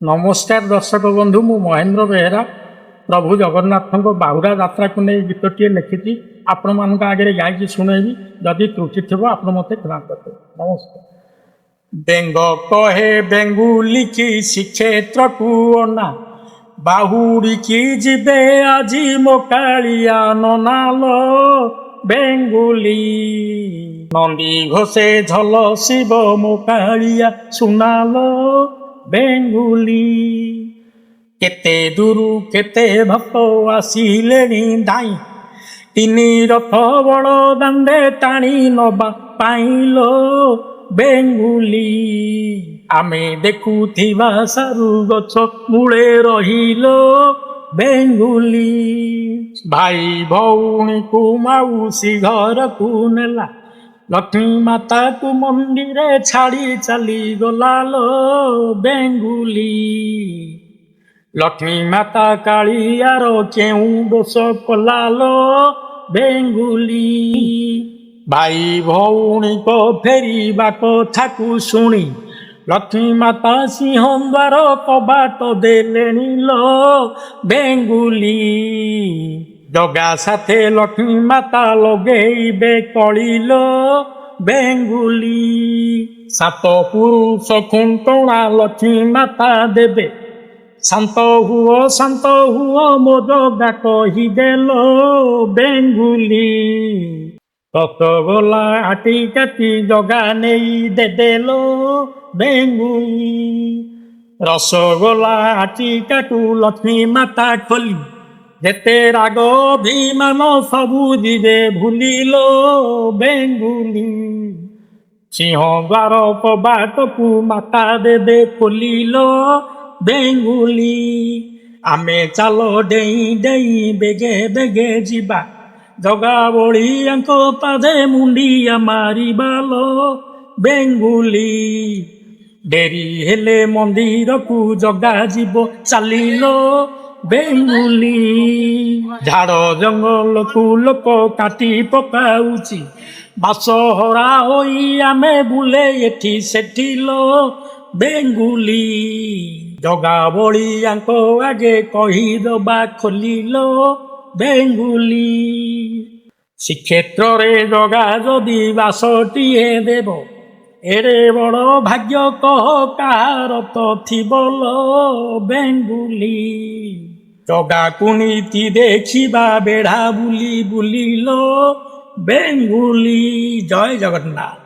नमस्कार दर्शक बंधु मु महेंद्र बेहेरा प्रभु जगन्नाथ बाहुरा यात्रा को नहीं गीतटे लिखी आपण मान आगे गाई शुणेबी जदि त्रुटि थी आप मत क्षमा करते। नमस्कार। बेंग कहे बेंगुली की श्रीक्षेत्र को ना बाहुरी की जीवे आज मो कालिया ननालो बेंगुली नंदी घोषे झल शिव मो कालिया सुनालो बेंगुली केते दूरु केते भक्त आसिले दाई तीन रथ बड़ दांडे टाणी नबा पाइलो बेंगुली आमे देखुथिबा सारु गछ मूले रहिलो बेंगुली भाई भौणी को माउसी घर को नेला लक्ष्मी माता को मंदिर छाड़ी चली गला लो बेंगुली लक्ष्मी माता कालियार केउ दोष कला लो बेंगुली भाई भौणी को फेरिबा कथा को शुणी लक्ष्मी माता सिंह द्वार कबाट देलेनी लो बेंगुली जगा साथे लक्ष्मी माता लगेबे कलिलो बेंगुली सात पुरुष खुंटणा लक्ष्मी माता देबे शांत हुओ मो जगा कहिदेलो बेंगुली रसगोला आटी काटी जगा नहीं देदेलो बेंगुली रसगोला आटी काटू लक्ष्मी माता खोली जेते राग अभिमान सबू जीवे भूलिलो बेंगुली सिंह द्वार कबाट को माता देदे खोलिलो बेंगुली आमे चलो डेई डेई बेगे बेगे जीवा जगा बड़ी पादे मुंडिया मारिबालो बेंगुली डेरी हेले मंदिर को जगा जीव चलिलो बेंगुली झाड़ जंगल को लोक काटी पकाउची बास हरा होई आमे बुले एठी सेठी लो बेंगुली जगा बड़ी आगे कहीदबा खोलिलो बेंगुली श्रीक्षेत्र रे जगा जदि बासटिए देव एरे बड़ भाग्य कह कार तो थिबलो बेंगुली जगा कुनीति देखिबा बेढ़ा बुली बुलिलो बेंगुली। जय जगन्नाथ।